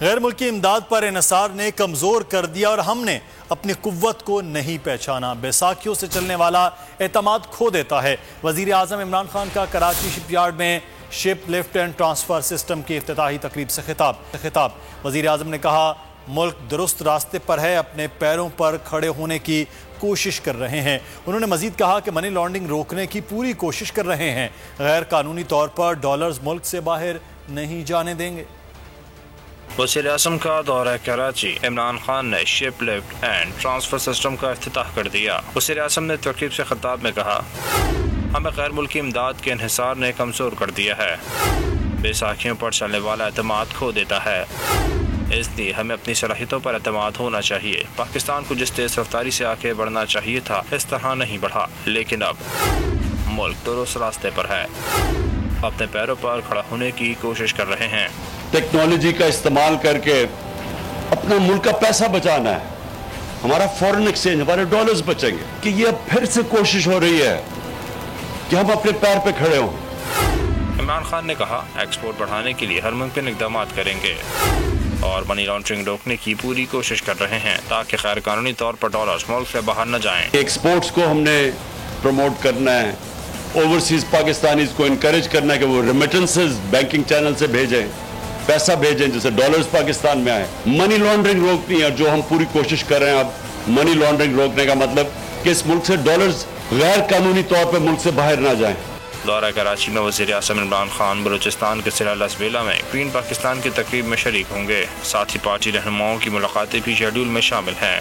غیر ملکی امداد پر انحصار نے کمزور کر دیا اور ہم نے اپنی قوت کو نہیں پہچانا۔ بیساکھیوں سے چلنے والا اعتماد کھو دیتا ہے۔ وزیر اعظم عمران خان کا کراچی شپ یارڈ میں شپ لفٹ اینڈ ٹرانسفر سسٹم کی افتتاحی تقریب سے خطاب۔ وزیر اعظم نے کہا ملک درست راستے پر ہے، اپنے پیروں پر کھڑے ہونے کی کوشش کر رہے ہیں۔ انہوں نے مزید کہا کہ منی لانڈرنگ روکنے کی پوری کوشش کر رہے ہیں، غیر قانونی طور پر ڈالرز ملک سے باہر نہیں جانے دیں گے۔ وزیر اعظم کا دورہ کراچی، عمران خان نے شپ لفٹ اینڈ ٹرانسفر سسٹم کا افتتاح کر دیا۔ وزیر اعظم نے تقریب سے خطاب میں کہا ہمیں غیر ملکی امداد کے انحصار نے کمزور کر دیا ہے، بیساکھیوں پر چلنے والا اعتماد کھو دیتا ہے، اس لیے ہمیں اپنی صلاحیتوں پر اعتماد ہونا چاہیے۔ پاکستان کو جس تیز رفتاری سے آگے بڑھنا چاہیے تھا اس طرح نہیں بڑھا، لیکن اب ملک درست راستے پر ہے، اپنے پیروں پر کھڑا ہونے کی کوشش کر رہے ہیں۔ ٹیکنالوجی کا استعمال کر کے اپنا ملک کا پیسہ بچانا ہے، ہمارا فورن ایکسچینج، ہمارے ڈالرز بچیں گے، کہ یہ اب پھر سے کوشش ہو رہی ہے کہ ہم اپنے پیر پہ کھڑے ہوں۔ عمران خان نے کہا ایکسپورٹ بڑھانے کے لیے ہر ممکن اقدامات کریں گے اور منی لانڈرنگ روکنے کی پوری کوشش کر رہے ہیں تاکہ غیر قانونی طور پر ڈالرز ملک سے باہر نہ جائیں۔ ایکسپورٹس کو ہم نے پروموٹ کرنا ہے، اوورسیز پاکستانیز کو انکریج کرنا ہے کہ وہ ریمیٹنسز بینکنگ چینل سے بھیجیں، پیسہ بھیجیں جیسے ڈالرز پاکستان میں آئے۔ منی لانڈرنگ روکنی ہے، جو ہم پوری کوشش کر رہے ہیں۔ اب منی لانڈرنگ روکنے کا مطلب کہ اس ملک سے ڈالرز غیر قانونی طور پہ ملک سے باہر نہ جائیں۔ دورہ کراچی میں وزیر اعظم عمران خان بلوچستان کے ضلع لسبیلا میں گرین پاکستان کی تقریب میں شریک ہوں گے، ساتھ ہی پارٹی رہنماؤں کی ملاقاتیں بھی شیڈول میں شامل ہیں۔